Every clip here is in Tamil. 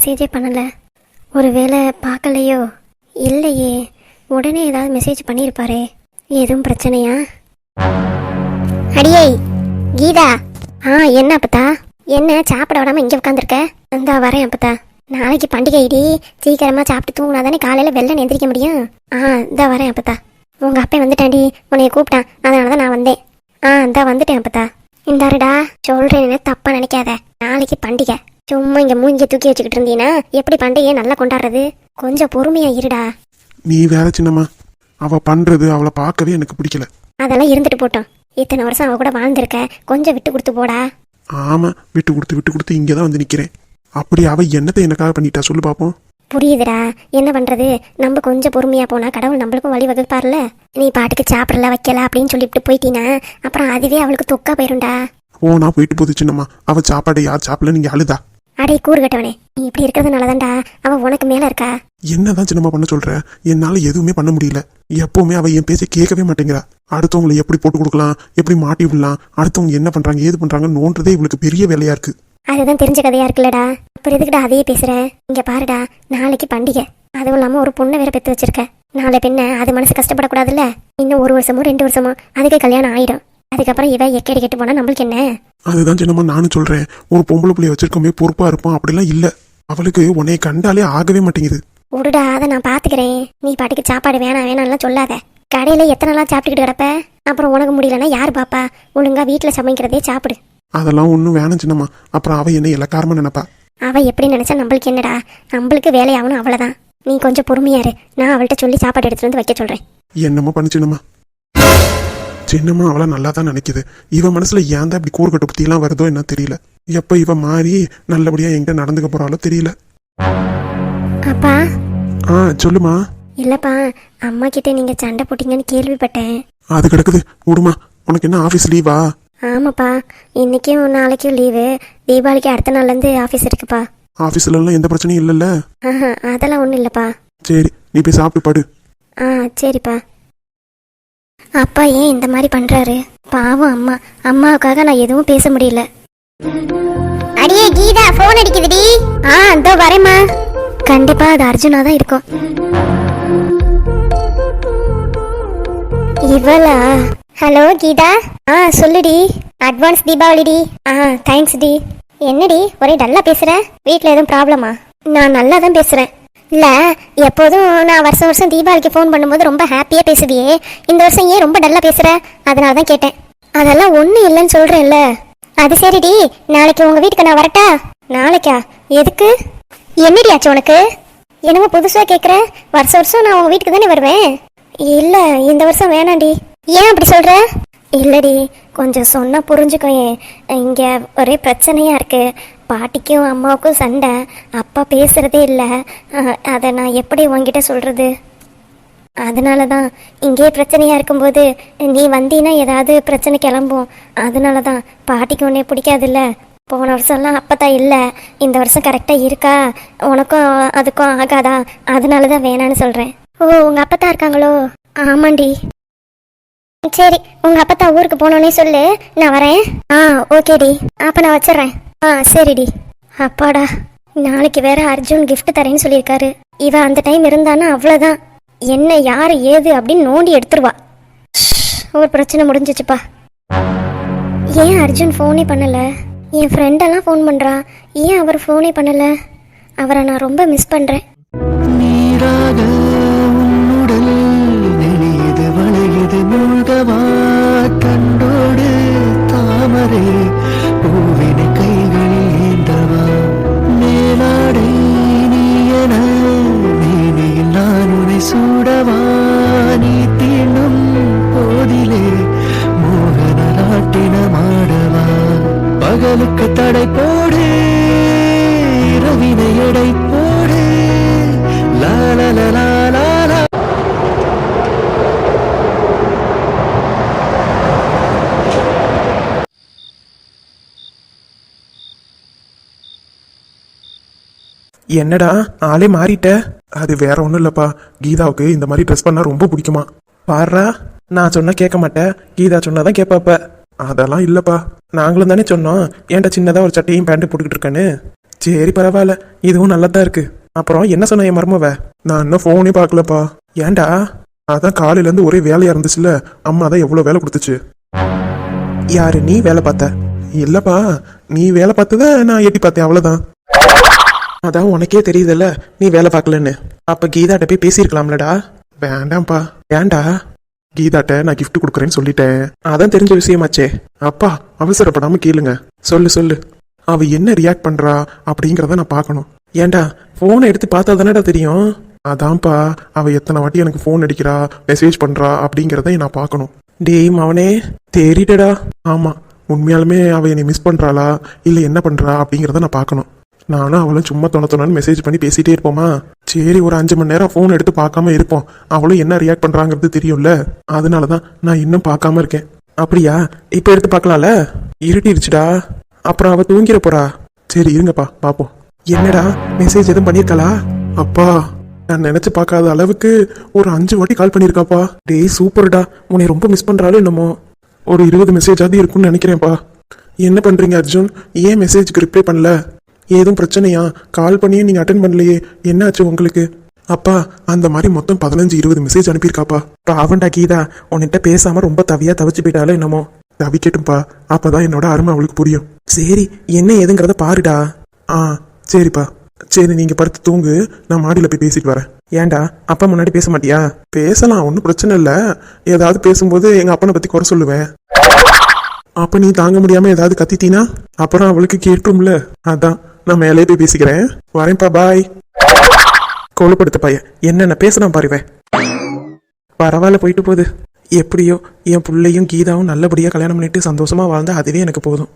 மெசேஜே பண்ணல. ஒருவேளை பார்க்கலையோ? இல்லையே, உடனே ஏதாவது மெசேஜ் பண்ணியிருப்பாரே. எதுவும் பிரச்சனையா? அடியே கீதா. என்ன அப்பத்தா? என்ன சாப்பிட விடாம இங்கே உட்காந்துருக்க? இந்தா வரேன் அப்பத்தா. நாளைக்கு பண்டிகை ஐடி, சீக்கிரமா சாப்பிட்டு தூங்கினா தானே காலையில வெள்ளம் எந்திரிக்க முடியும். இந்தா வரேன் அப்பத்தா. உங்க அப்பா வந்துட்டாண்டி, உன்னைய கூப்பிட்டான், அதனாலதான் நான் வந்தேன். இந்தா வந்துட்டேன் அப்பத்தா. இந்தாருடா, சொல்றேன்னு தப்பா நினைக்காத. நாளைக்கு பண்டிகை. சும்மா இங்க மூஞ்சிய தூக்கி வச்சுக்கிட்டு இருந்தீங்கன்னா எப்படி பண்டிகையை நல்லா கொண்டாடுறது? கொஞ்சம் பொறுமையா இருடா. நீ வேற சின்னம்மா, அவ பண்றது அவளை பார்க்கவே எனக்கு பிடிக்கல. அதெல்லாம் இருந்துட்டு போட்டோம். இத்தனை வருஷம் அவ கூட வாழ்ந்திருக்க, கொஞ்சம் விட்டு கொடுத்து போடா. ஆமா, விட்டு கொடுத்து இங்கதான் வந்து நிக்கிறேன். அப்படி அவ என்னத்தை எனக்காக பண்ணிட்டா சொல்லு பாப்போம். புரியுதுடா, என்ன பண்றது? நம்ம கொஞ்சம் பொறுமையா போனா கடவுள் நம்மளுக்கும் வழி வகுப்பார்ல. நீ பாட்டுக்கு சாப்பிடல வைக்கல அப்படின்னு சொல்லிட்டு போயிட்டீனா அப்புறம் அதுவே அவளுக்கு தொக்கா போயிரும்டா. நான் போயிட்டு போது சின்னம்மா, அவ சாப்பாடு யார் சாப்பிடல நீங்க அழுதா? அடே கூறு கட்டவனே, நீ இப்படி இருக்கிறதுனாலதான்டா அவ உனக்கு மேல இருக்கா. என்னதான் சின்னம்மா பண்ண சொல்ற? என்னால எதுவுமே பண்ண முடியல. எப்பவுமே அவ என் பேச்சை கேட்கவே மாட்டேங்கிறா. அடுத்தவங்களை எப்படி போட்டு கொடுக்கலாம், எப்படி மாட்டி விடலாம், அடுத்தவங்க என்ன பண்றாங்க ஏது பண்றாங்கன்னு நோன்றதே இவளுக்கு பெரிய வேலையா இருக்கு. அதுதான் தெரிஞ்ச கதையா இருக்குல்லடா. அப்புறம் எதுக்குடா அதையே பேசுற? இங்க பாருடா, நாளைக்கு பண்டிகை, அதுவும் இல்லாம ஒரு பொண்ணை வேற பெத்து வச்சிருக்க. நாளை பின்ன அது மனசு கஷ்டப்படக்கூடாதுல்ல. இன்னும் 1 வருஷமோ 2 வருஷமோ அதுக்கு கல்யாணம் ஆயிடும். அதுக்கப்புறம் இவ எக்கேடி கெட்டு போனா நம்மளுக்கு என்ன? அதுதான் சின்னம்மா நானும் சொல்றேன். ஒரு பொம்பளை பிள்ளைய வச்சிருக்கோமே பொறுப்பா இருப்போம் அப்படிலாம் இல்ல. அவளுக்கு உன்னைய கண்டாலே ஆகவே மாட்டேங்குது. விடுடா, அதை நான் பாத்துக்கிறேன். நீ பாட்டுக்கு சாப்பாடு வேணாம்லாம் சொல்லாத. கடையில எத்தனை நாள் சாப்பிட்டுக்கிட்டு கிடப்ப? அப்புறம் உனக்கு முடியலன்னா யாரு பாப்பா? ஒழுங்கா வீட்டுல சமைக்கிறதே சாப்பிடு. அதெல்லாம் ஒன்றும் வேணும் சின்னம்மா. அப்புறம் அவ என்ன இலக்காரமா நினைப்பா? அவ எப்படி நினைச்சா நம்மளுக்கு என்னடா? நம்மளுக்கு வேலையாகணும், அவ்வளவுதான். நீ கொஞ்சம் பொறுமையாரு, நான் அவள்கிட்ட சொல்லி சாப்பாடு எடுத்துட்டு வந்து வைக்க சொல்றேன். என்னம்மா பண்ணு சின்னம்மா. சின்னம்மா அவளை நல்லா தான் நினைக்குது. இவ மனசுல ஏன் தான் இப்படி கூறுகட்ட பத்தி எல்லாம் வருதோ என்ன தெரியல. எப்ப இவ மாறி நல்லபடியா என்கிட்ட நடந்துக்க போறாளோ தெரியல. அப்பா. சொல்லுமா. இல்லப்பா, அம்மா கிட்ட நீங்க சண்டை போட்டீங்கன்னு கேள்விப்பட்டேன். அது கிடக்குது, விடுமா. உனக்கு என்ன ஆபீஸ் லீவா? ஆமாப்பா, இன்னைக்கும் நாளைக்கும் லீவு. தீபாவளிக்கு அடுத்த நாள்ல இருந்து ஆபீஸ் இருக்குப்பா. ஆபீஸ்ல எல்லாம் எந்த பிரச்சனையும் இல்லல்ல? அதெல்லாம் ஒண்ணும் இல்லப்பா. சரி, நீ போய் சாப்பிட்டு படு. சரிப்பா. அப்பா ஏன் இந்த மாதிரி பண்றாரு? பாவம் அம்மா. அம்மாவுக்காக நான் எதுவும் பேச முடியல. அடியே கீதா, போன் அடிக்குதுடி. இதோ வரேம்மா. கண்டிப்பா அது அர்ஜுனா தான் இருக்கும். இவளா? ஹலோ கீதா. சொல்லுடி. அட்வான்ஸ் தீபாவளி டி. தேங்க்ஸ் டி. என்னடி ஒரே டல்லா பேசுற? வீட்ல எதுவும் ப்ராப்ளமா? நான் நல்லா தான் பேசுறேன். இல்ல, எப்போதும் நான் வருஷம் வருஷம் தீபாவளிக்கு ஃபோன் பண்ணும்போது ரொம்ப ஹாப்பியா பேசுவியே, இந்த வருஷம் ஏன் ரொம்ப டல்லா பேசுற? அதனால தான் கேட்டேன். அதெல்லாம் ஒன்றும் இல்லைன்னு சொல்றேன்ல. அது சரிடி, நாளைக்கு உங்க வீட்டுக்கு நான் வரட்டா? நாளைக்கா? எதுக்கு? என்னடி ஆச்சு உனக்கு? என்னமோ புதுசா கேட்குற. வருஷம் வருஷம் நான் உங்க வீட்டுக்கு தானே வருவேன். இல்ல, இந்த வருஷம் வேணாண்டி. ஏன் அப்படி சொல்ற? இல்லடி, கொஞ்சம் சொன்னா புரிஞ்சுக்கோயே. இங்க ஒரே பிரச்சனையா இருக்கு. பாட்டிக்கும் அம்மாவுக்கும் சண்டை. அப்பா பேசுறதே இல்லை. அதை நான் எப்படி உங்ககிட்ட சொல்றது? அதனால தான் இங்கே பிரச்சனையா இருக்கும்போது நீ வந்தீன்னா ஏதாவது பிரச்சனை கிளம்பும். அதனால தான். பாட்டிக்கு உன்னை பிடிக்காதுல்ல. போன வருஷம்லாம் அப்பதான் இல்லை, இந்த வருஷம் கரெக்டாக இருக்கா? உனக்கும் அதுக்கும் ஆகாதா? அதனால தான் வேணான்னு சொல்கிறேன். உங்கள் அப்பத்தான் இருக்காங்களோ? ஆமாண்டி. சரி, உங்கள் அப்பத்தான் ஊருக்கு போனோன்னே சொல்லு, நான் வரேன். ஓகேடி, அப்போ நான் வச்சிட்றேன். சரிடி. அப்பாடா, நாளைக்கு வேற அர்ஜுன் கிஃப்ட் தரேன்னு சொல்லியிருக்காரு. இவ அந்த டைம் இருந்தானா அவ்வளோதான். என்ன யார் ஏது அப்படின்னு நோண்டி எடுத்துருவா. ஒரு பிரச்சனை முடிஞ்சிச்சுப்பா. ஏன் அர்ஜுன் ஃபோனே பண்ணலை? என் ஃப்ரெண்டெல்லாம் ஃபோன் பண்ணுறா, ஏன் அவர் ஃபோனே பண்ணலை? அவரை நான் ரொம்ப மிஸ் பண்ணுறேன். கண்டோடு தாமரை பூவினை கைகளில் ஏந்தவா, மேலாடை நீயன மேனியில் நான் உனை சூடவா, நீ தீண்டும் போதிலே மோகன நாட்டினமாடவா, பகலுக்கு தடை போடு இரவினை எடை போடு லாலலா. என்னடா ஆளே மாறிட்ட? அது வேற ஒன்றும் இல்லப்பா, கீதாவுக்கு இந்த மாதிரி ட்ரெஸ் பண்ணா ரொம்ப பிடிக்குமா. பாடுறா, நான் சொன்னா கேட்க மாட்டேன், கீதா சொன்னாதான் கேட்பாப்ப. அதெல்லாம் இல்லப்பா, நாங்களும் தானே சொன்னோம் ஏன்டா சின்னதா ஒரு சட்டையும் பேண்ட் போட்டுக்கிட்டு இருக்கேன்னு. சரி பரவாயில்ல, இதுவும் நல்லா தான் இருக்கு. அப்புறம் என்ன சொன்ன என் மருமவ? நான் இன்னும் ஃபோனே பார்க்கலப்பா. ஏன்டா? அதான் காலையிலேருந்து ஒரே வேலையா இருந்துச்சுல்ல, அம்மா தான் எவ்வளோ வேலை கொடுத்துச்சு. யாரு நீ வேலை பார்த்த? இல்லப்பா, நீ வேலை பார்த்தத நான் எட்டி பார்த்தேன், அவ்வளோதான். அதான் உனக்கே தெரியுதுல்ல நீ வேலை பார்க்கலன்னு. அப்ப கீதாட்ட போய் பேசியிருக்கலாம்லடா. வேண்டாம்ப்பா. ஏன்டா? கீதாட்ட நான் gift கொடுக்குறேன்னு சொல்லிட்டேன், அதான் தெரிஞ்ச விஷயமாச்சே. அப்பா அவசரப்படாம கேளுங்க. சொல்லு சொல்லு, அவ என்ன ரியாக்ட் பண்றா அப்படிங்கிறத நான் பார்க்கணும். ஏன்டா போனை எடுத்து பார்த்தா தானடா தெரியும். அதான்ப்பா, அவ எத்தனை வாட்டி எனக்கு ஃபோன் அடிக்கிறா, மெசேஜ் பண்றா அப்படிங்கிறத நான் பார்க்கணும். டேய் மவனே, தெரியுடா. ஆமா, உண்மையாலுமே அவ என்னை மிஸ் பண்றாளா இல்ல என்ன பண்றா அப்படிங்கிறத நான் பார்க்கணும். நானும் அவளும் சும்மா தொண மெசேஜ் பண்ணி பேசிட்டே இருப்போமா? சரி, ஒரு 5 மணி நேரம் ஃபோன் எடுத்து பார்க்காம இருப்போம். அவளும் என்ன ரியாக்ட் பண்றாங்கிறது தெரியும்ல, அதனாலதான் நான் இன்னும் பார்க்காம இருக்கேன். அப்படியா? இப்ப எடுத்து பார்க்கலாம்ல? இருட்டிருச்சுடா, அப்புறம் அவ தூங்கிட போறா. சரி இருங்கப்பா பாப்போம். என்னடா மெசேஜ் எதுவும் பண்ணிருக்கலா? அப்பா, நான் நினைச்சு பார்க்காத அளவுக்கு ஒரு 5 வாட்டி கால் பண்ணிருக்காப்பா. டேய் சூப்பர்டா, உன்னை ரொம்ப மிஸ் பண்றாலும் என்னமோ. ஒரு 20 மெசேஜாவது இருக்கும்னு நினைக்கிறேன்ப்பா. என்ன பண்றீங்க அர்ஜுன்? ஏன் மெசேஜ்க்கு ரிப்ளை பண்ணல? ஏதும் பிரச்சனையா? கால் பண்ணியே நீங்க அட்டென்ட் பண்ணலையே, என்ன ஆச்சு உங்களுக்கு? அப்பா, அந்த மாதிரி மொத்தம் 15-20 மெசேஜ் அனுப்பியிருக்காப்பா. பாவண்டா கீதா, உன்கிட்ட பேசாம ரொம்ப தவிச்சு போயிட்டாலும் என்னமோ. தவிக்கட்டும்பா, அப்பதான் என்னோட அருமை அவளுக்கு புரியும். சரி, என்ன ஏதுங்கிறத பாருடா. ஆ சரிப்பா. சரி, நீங்க படுத்து தூங்கு, நான் மாடியில போய் பேசிட்டு வரேன். ஏன்டா அப்பா முன்னாடி பேச மாட்டியா? பேசலாம், ஒன்றும் பிரச்சனை இல்ல. ஏதாவது பேசும்போது எங்க அப்பனை பத்தி குறை சொல்லுவேன். அப்ப நீ தாங்க முடியாம ஏதாவது கத்திட்டீனா அப்புறம் அவளுக்கு கேட்டும்ல. அதான் நான் மேலே போய் பேசிக்கிறேன். வரேன்ப்பா, பாய். கொழுப்படுத்த பையன் என்னென்ன பேசுறான் பாருவேன். பரவாயில்ல, போயிட்டு போகுது. எப்படியோ என் பிள்ளையும் கீதாவும் நல்லபடியா கல்யாணம் பண்ணிட்டு சந்தோஷமா வாழ்ந்தா அதுவே எனக்கு போதும்.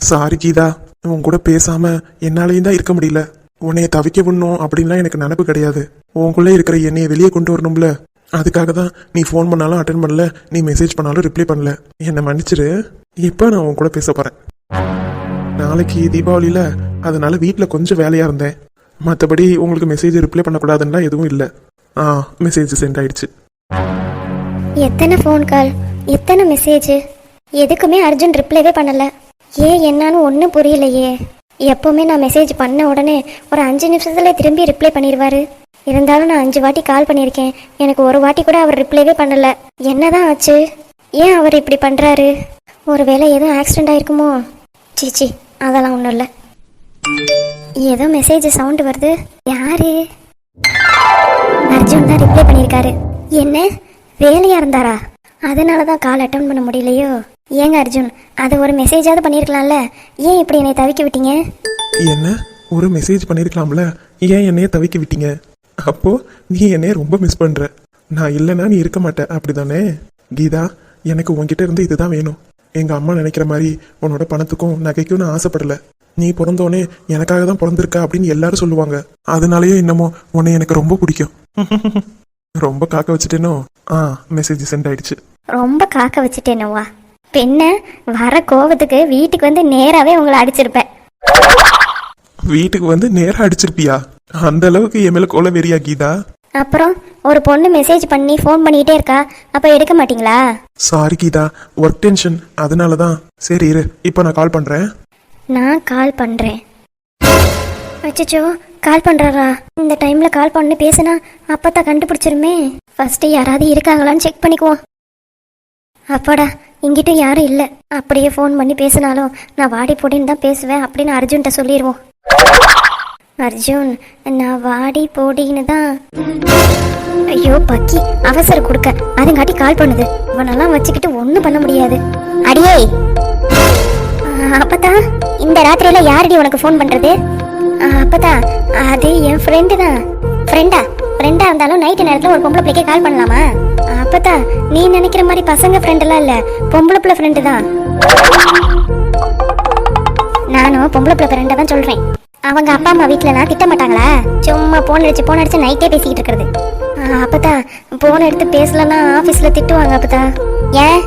சாரி கீதா, உன் கூட பேசாம என்னாலையும் தான் இருக்க முடியல. உன்னைய தவிக்க விடணும் அப்படின்லாம் எனக்கு நினப்பு கிடையாது. உன்குள்ளே இருக்கிற என்னைய வெளியே கொண்டு வரணும்ல, அதுக்காக தான் நீ ஃபோன் பண்ணாலும் அட்டன் பண்ணல, நீ மெசேஜ் பண்ணாலும் ரிப்ளை பண்ணல. என்னை மன்னிச்சிரு. இப்போ நான் உன் கூட பேச போறேன். நாளைக்கு தீபாவளியில, அதனால வீட்டில் கொஞ்சம் வேலையா இருந்தேன். மற்றபடி உங்களுக்கு மெசேஜ் ரிப்ளை பண்ணக்கூடாதுன்னா எதுவும் இல்லை. மெசேஜ் சென்ட் ஆயிடுச்சு. எத்தனை ஃபோன் கால், எத்தனை மெசேஜ், எதுக்குமே அர்ஜுன் ரிப்ளைவே பண்ணல. ஏன் என்னன்னு ஒன்றும் புரியலையே. எப்போவுமே நான் மெசேஜ் பண்ண உடனே ஒரு 5 நிமிஷத்துல திரும்பி ரிப்ளை பண்ணிடுவாரு. இருந்தாலும் நான் 5 வாட்டி கால் பண்ணியிருக்கேன், எனக்கு ஒரு வாட்டி கூட அவர் ரிப்ளைவே பண்ணல. என்னதான் ஆச்சு? ஏன் அவர் இப்படி பண்றாரு? ஒருவேளை எதுவும் ஆக்சிடென்ட் ஆயிருக்குமோ? சீச்சி, அதெல்லாம் ஒன்றும் இல்லை. ஏதோ மெசேஜ் சவுண்டு வருது. யாரு? அர்ஜுன் தான் ரிப்ளை பண்ணியிருக்காரு. என்ன வேலையா இருந்தாரா? அதனால தான் கால் அட்டன் பண்ண முடியலையோ? ஏங்க அர்ஜுன், அது ஒரு மெசேஜாவது பண்ணியிருக்கலாம்ல, ஏன் இப்படி என்னை தவிக்க விட்டீங்க? என்ன ஒரு மெசேஜ் பண்ணியிருக்கலாம்ல, ஏன் என்னைய தவிக்க விட்டீங்க? அப்போ நீ என்னைய ரொம்ப மிஸ் பண்ற. நான் இல்லைன்னா நீ இருக்க மாட்ட, அப்படிதானே? கீதா, எனக்கு உன்கிட்ட இருந்து இதுதான் வேணும். எங்க அம்மா நினைக்கிற மாதிரி உன்னோட பணத்துக்கும் நகைக்கும் நான் ஆசைப்படல. நீ பிறந்தோடனே எனக்காக தான் பிறந்திருக்க அப்படின்னு எல்லாரும் சொல்லுவாங்க. அதனாலயே என்னமோ உன்னை எனக்கு ரொம்ப பிடிக்கும். ரொம்ப காக்க வச்சுட்டேனோ? மெசேஜ் சென்ட் ஆயிடுச்சு. ரொம்ப காக்க வச்சுட்டேனோவா? பின்ன வர கோவத்துக்கு வீட்டுக்கு வந்து நேராவே உங்களை அடிச்சிருப்பேன். வீட்டுக்கு வந்து நேரா அடிச்சிருப்பியா? அந்த அளவுக்கு என் மேல கோல வெறியா கீதா? அப்புறம் ஒரு பொண்ணு மெசேஜ் பண்ணி ஃபோன் பண்ணிக்கிட்டே இருக்கா, அப்ப எடுக்க மாட்டீங்களா? சாரி கீதா, ஒர்க் டென்ஷன், அதனாலதான். சரி இரு, இப்போ நான் கால் பண்றேன். நான் கால் பண்றேன். அச்சச்சோ, கால் பண்றாரா? இந்த டைம்ல கால் பண்ணி பேசினா அப்பதான் கண்டுபிடிச்சிருமே. ஃபர்ஸ்ட் யாராவது இருக்காங்களான்னு செக் பண்ணிக்குவோம். அப்பாடா, இங்கிட்ட யாரும் இல்லை. அப்படியே ஃபோன் பண்ணி பேசினாலும் நான் வாடி போடின்னு தான் பேசுவேன் அப்படின்னு அர்ஜுன்கிட்ட சொல்லிடுவோம். அர்ஜுன், நான் வாடி போடின்னு தான். ஐயோ பக்கி, அவசரம் கொடுக்க அதுங்காட்டி கால் பண்ணுது. இவனெல்லாம் வச்சுக்கிட்டு ஒன்றும் பண்ண முடியாது. அடியே அப்பதா, இந்த ராத்திரியில யாரடி உனக்கு ஃபோன் பண்றது? அப்பதா, அது என் ஃப்ரெண்டு தான். ஃப்ரெண்டா இருந்தாலும் நைட்டு நேரத்தில் ஒரு பொம்பளை பிள்ளைக்கே கால் பண்ணலாமா? அப்பதா, நீ நினைக்கிற மாதிரி பசங்க ஃப்ரெண்டெல்லாம் இல்லை, பொம்பளை பிள்ளை ஃப்ரெண்டு தான். நானும் பொம்பளை பிள்ளை ஃப்ரெண்டை தான் சொல்கிறேன். அவங்க அப்பா அம்மா வீட்டிலலாம் திட்ட மாட்டாங்களா? சும்மா போன் அடிச்சு நைட்டே பேசிக்கிட்டு இருக்கிறது. அப்பதா, போன் எடுத்து பேசலன்னா ஆஃபீஸில் திட்டுவாங்க. அப்பதா, ஏன்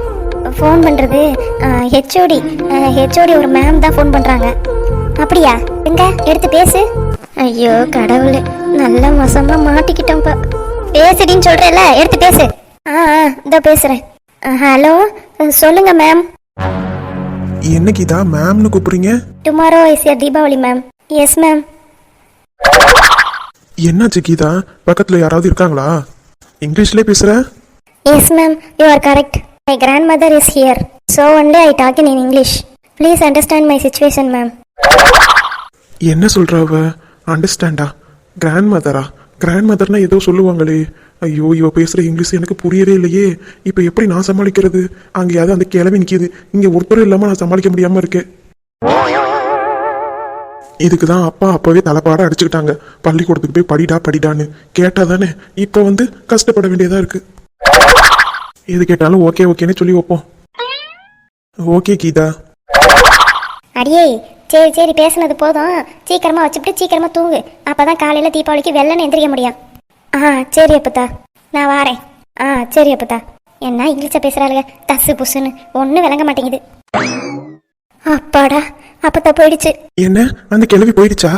ஃபோன் பண்ணுறது? ஹெச்ஓடி ஒரு மேம் தான் ஃபோன் பண்ணுறாங்க. அப்படியா? எங்க எடுத்து பேசு. ஐயோ கடவுளே, நல்ல மோசமா மாட்டிக்கிட்டோம்ப்பா. பேசுடின்னு சொல்றேல்ல, எடுத்து பேசு. இதோ பேசுகிறேன். ஹலோ, சொல்லுங்க மேம். என்ன கீதா மேம்னு கூப்பிடுறீங்க? Tomorrow is your Deepavali ma'am. Yes ma'am. என்னாச்சு கீதா, பக்கத்துல யாராவது இருக்காங்களா? இங்கிலீஷ்லயே பேசுற? Yes ma'am, you are correct. My grandmother is here. So only I talk in English. Please understand my situation ma'am. என்ன சொல்ற அவ? அண்டர்ஸ்டாண்டா? கிராண்ட் மதரா? கிராண்ட் மதர்னா ஏதோ சொல்லுவாங்களே. ஐயோ, இவ பேசுற இங்கிலீஷ் எனக்கு புரியவே இல்லையே. இப்போ எப்படி நான் சமாளிக்கிறது? அங்கேயாவது அந்த கிளவி நிற்கிது, இங்க ஒருத்தரும் இல்லாம நான் சமாளிக்க முடியாம இருக்கேன். இதுக்கு தான் அப்பா அப்பவே தலைப்பாட அடிச்சுக்கிட்டாங்க, பள்ளிக்கூடத்துக்கு போய் படிடா படிடான்னு. கேட்டா தானே இப்போ வந்து கஷ்டப்பட வேண்டியதா இருக்கு. எது கேட்டாலும் ஓகே ஓகேன்னு சொல்லி வைப்போம். ஓகே கீதா. அடியே, சரி சரி பேசுனது போதும். சீக்கிரமா வச்சுட்டு சீக்கிரமா தூங்கு. அப்பதான் காலையில தீபாவளிக்கு வெள்ளன்னு எந்திரிக்க முடியும். சரி அப்பத்தா, நான் வாரேன். சரி அப்பத்தா. என்ன இங்கிலீஷா பேசுறாளுங்க, தசு புசுன்னு ஒன்றும் விளங்க மாட்டேங்குது. அப்பாடா, அப்பத்தா போயிடுச்சு. என்ன அந்த கிளவி போயிடுச்சா?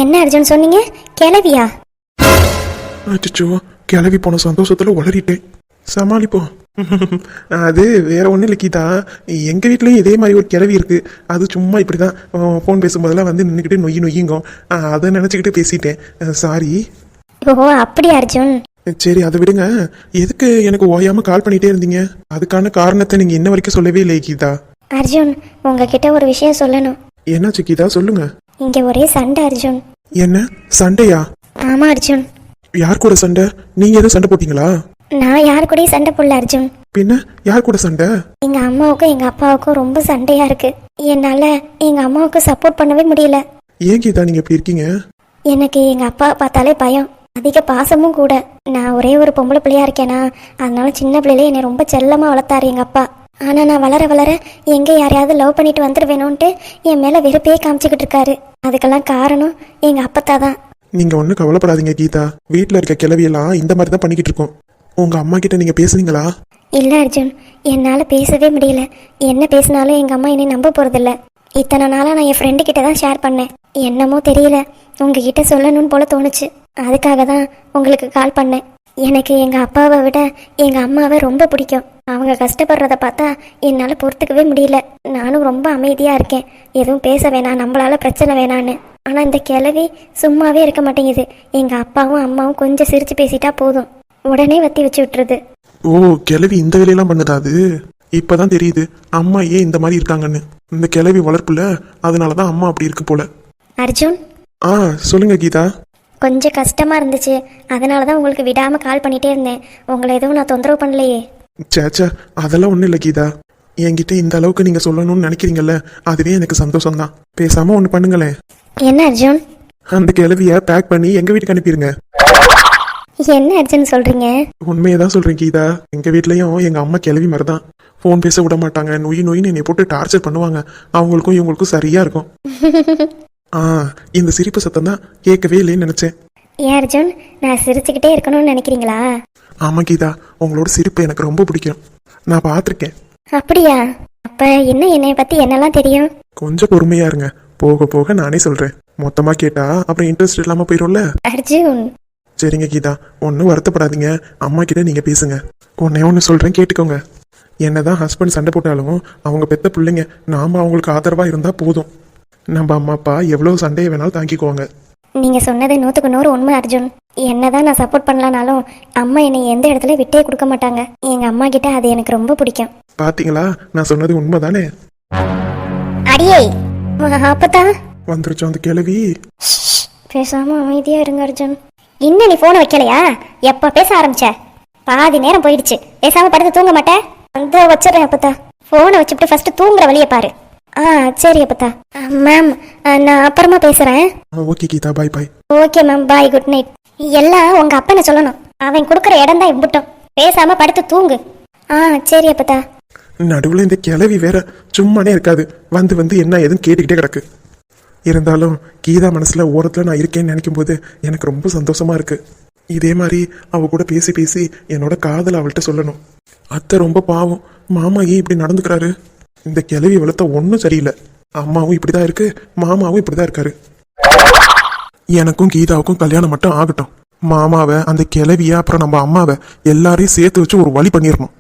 என்ன அர்ஜுன் சொன்னீங்க? கிளவியா? அச்சோ, கிளவி போன சந்தோஷத்துல உளறிட்டேன். சமாளிப்போம். அது வேற ஒன்றும் இல்லை கீதா, எங்க வீட்லயும் இதே மாதிரி ஒரு கிளவி இருக்கு. அது சும்மா இப்படிதான் ஃபோன் பேசும்போதெல்லாம் வந்து நின்றுக்கிட்டு நொய்யி நொய்யுங்க. அதை நினைச்சுக்கிட்டு பேசிட்டேன், சாரி. ஓ அப்படியா அர்ஜுன்? சரி அதை விடுங்க. எதுக்கு எனக்கு ஓயாம கால் பண்ணிட்டே இருந்தீங்க? அதுக்கான காரணத்தை நீங்க இன்ன வரைக்கும் சொல்லவே இல்லை கீதா. அர்ஜுன், உங்ககிட்ட ஒரு விஷயம் சொல்லணும். என்னாச்சு கீதா, சொல்லுங்க. இங்க ஒரே சண்டை அர்ஜுன். என்ன சண்டையா? ஆமா அர்ஜுன். யார் கூட சண்டை? நீங்க எதுவும் சண்டை போட்டீங்களா? நான் யாரு கூடயும் சண்டை போடல அர்ஜுன். பின்ன யார் கூட சண்டை? எங்க அம்மாவுக்கும் எங்க அப்பாவுக்கும் ரொம்ப சண்டையா இருக்கு. என்னால எங்க அம்மாவுக்கு சப்போர்ட் பண்ணவே முடியல. ஏன் கீதா நீங்க எப்படி இருக்கீங்க? எனக்கு எங்க அப்பா பார்த்தாலே பயம், அதிக பாசமும் கூட. நான் ஒரே ஒரு பொம்பளை பிள்ளையா இருக்கேனா, அதனால சின்ன பிள்ளையில என்னை ரொம்ப செல்லமா வளர்த்தாரு எங்க அப்பா. ஆனா நான் வளர வளர எங்க யாரையாவது லவ் பண்ணிட்டு வந்துடுவேணும்ட்டு என் மேல வெறுப்பே காமிச்சுக்கிட்டு இருக்காரு. அதுக்கெல்லாம் காரணம் எங்க அப்பத்தா தான். நீங்க ஒன்றும் கவலைப்படாதீங்க கீதா, வீட்டில் இருக்க கிளவியெல்லாம் இந்த மாதிரி தான் பண்ணிக்கிட்டு இருக்கோம். உங்க அம்மா கிட்ட நீங்க பேசுனீங்களா? இல்ல அர்ஜுன், என்னால பேசவே முடியல. என்ன பேசினாலும் எங்க அம்மா என்னை நம்ப போறதில்ல. இத்தனை நாளா நான் என் ஃப்ரெண்டு கிட்ட தான் ஷேர் பண்ணேன். என்னமோ தெரியல, உங்ககிட்ட சொல்லணும்னு போல தோணுச்சு. அதுக்காக தான் உங்களுக்கு கால் பண்ணேன். எனக்கு எங்க அப்பாவை விட எங்க அம்மாவை ரொம்ப பிடிக்கும். அவங்க கஷ்டப்படுறத பார்த்தா என்னால பொறுத்துக்கவே முடியல. நானும் ரொம்ப அமைதியா இருக்கேன், எதுவும் பேச வேணாம், நம்மளால பிரச்சனை வேணான்னு. ஆனா இந்த கிழவி சும்மாவே இருக்க மாட்டேங்குது. எங்க அப்பாவும் அம்மாவும் கொஞ்சம் சிரிச்சு பேசிட்டா போதும், உடனே வத்தி வச்சு விட்டுருது. ஓ, கிளவி இந்த வேலையெல்லாம் பண்ணுதா? அது இப்பதான் தெரியுது அம்மா ஏன் இந்த மாதிரி இருக்காங்கன்னு. இந்த கிளவி வளர்ப்புல அதனாலதான் அம்மா அப்படி இருக்கு போல. அர்ஜுன், சொல்லுங்க கீதா. கொஞ்சம் கஷ்டமா இருந்துச்சு, அதனாலதான் உங்களுக்கு விடாம கால் பண்ணிட்டே இருந்தேன். உங்களை எதுவும் நான் தொந்தரவு பண்ணலையே? சேச்சா, அதெல்லாம் ஒண்ணும் இல்லை கீதா. என்கிட்ட இந்த அளவுக்கு நீங்க சொல்லணும்னு நினைக்கிறீங்கல்ல, அதுவே எனக்கு சந்தோஷம் தான். பேசாம ஒண்ணு பண்ணுங்களேன். என்ன அர்ஜுன்? அந்த கிளவிய பேக் பண்ணி எங்க வீட்டுக்கு அனுப்பிடுங்க. என்ன அர்ஜுன் சொல்றீங்க? உண்மையதான் சொல்றேன் கீதா. எங்க வீட்லயும் எங்க அம்மா கிளவி மாதிரி தான். ஃபோன் பேச விட மாட்டாங்க, நொய் நொயின்னு என்னை போட்டு டார்ச்சர் பண்ணுவாங்க. அவங்களுக்கும் இவங்களுக்கும் சரியா இருக்கும். இந்த சிரிப்பு சத்தம் தான் கேட்கவே இல்லைன்னு நினைச்சேன். ஏன் அர்ஜுன், நான் சிரிச்சுக்கிட்டே இருக்கணும்னு நினைக்கிறீங்களா? ஆமா கீதா, உங்களோட சிரிப்பு எனக்கு ரொம்ப பிடிக்கும். நான் பார்த்துருக்கேன். அப்படியா? அப்ப என்ன என்னைய பத்தி என்னெல்லாம் தெரியும்? கொஞ்சம் பொறுமையா இருங்க, போக போக நானே சொல்றேன். மொத்தமா கேட்டா அப்புறம் இன்ட்ரெஸ்ட் இல்லாம போயிடும்ல. அர்ஜுன், சரிங்க கீதா, ஒன்றும் வருத்தப்படாதீங்க. அம்மா கிட்ட நீங்க பேசுங்க. ஒன்னு சொல்றேன் கேட்டுக்கோங்க. என்னதான் ஹஸ்பண்ட் சண்டை போட்டாலும் அவங்க பெத்த பிள்ளைங்க, நாம அவங்களுக்கு ஆதரவா இருந்தா போதும். நம்ம அம்மா அப்பா எவ்வளவு சண்டையை வேணாலும் தாங்கிக்குவாங்க. நீங்க சொன்னது 100க்கு 100 உண்மை அர்ஜுன். என்னதான் நான் சப்போர்ட் பண்ணலனாலும் அம்மா என்னை எந்த இடத்துல விட்டே கொடுக்க மாட்டாங்க. எங்க அம்மா கிட்ட அது எனக்கு ரொம்ப பிடிக்கும். பாத்தீங்களா, நான் சொன்னது உண்மைதானே? அடியே, அப்பதா வந்துருச்சோம் அந்த கிழவி. பேசாம அமைதியா இருங்க அர்ஜுன். இன்னும் நீ போனை வைக்கலையா? எப்ப பேச ஆரம்பிச்ச? பாதி நேரம் போயிடுச்சு. பேசாம படுத்து தூங்க மாட்டேன்? அந்த வச்சிடறேன் அப்பத்தா. போனை வச்சுட்டு ஃபர்ஸ்ட் தூங்குற வழியை பாரு. சரி அப்பத்தா. மேம், நான் அப்புறமா பேசுறேன். ஓகே கீதா, பாய் பாய். ஓகே மேம், பாய், குட் நைட். எல்லாம் உங்க அப்பனை சொல்லணும். அவன் கொடுக்குற இடம் தான் இம்புட்டும். பேசாம படுத்து தூங்கு. சரி அப்பத்தா. நடுவுல இந்த கிழவி வேற சும்மானே இருக்காது, வந்து வந்து என்ன ஏதுன்னு கேட்டுக்கிட்டே கிடக்கு. இருந்தாலும் கீதா மனசுல ஓரத்துல நான் இருக்கேன்னு நினைக்கும் போது எனக்கு ரொம்ப சந்தோஷமா இருக்கு. இதே மாதிரி அவ கூட பேசி பேசி என்னோட காதல் அவள்கிட்ட சொல்லணும். அத்தை ரொம்ப பாவம், மாமா ஏன் இப்படி நடந்துக்கிறாரு? இந்த கிழவி வளர்த்த ஒன்றும் சரியில்லை. அம்மாவும் இப்படிதான் இருக்கு, மாமாவும் இப்படிதான் இருக்காரு. எனக்கும் கீதாவுக்கும் கல்யாணம் மட்டும் ஆகட்டும், மாமாவை, அந்த கிழவிய, அப்புறம் நம்ம அம்மாவை எல்லாரையும் சேர்த்து வச்சு ஒரு வழி பண்ணிடணும்.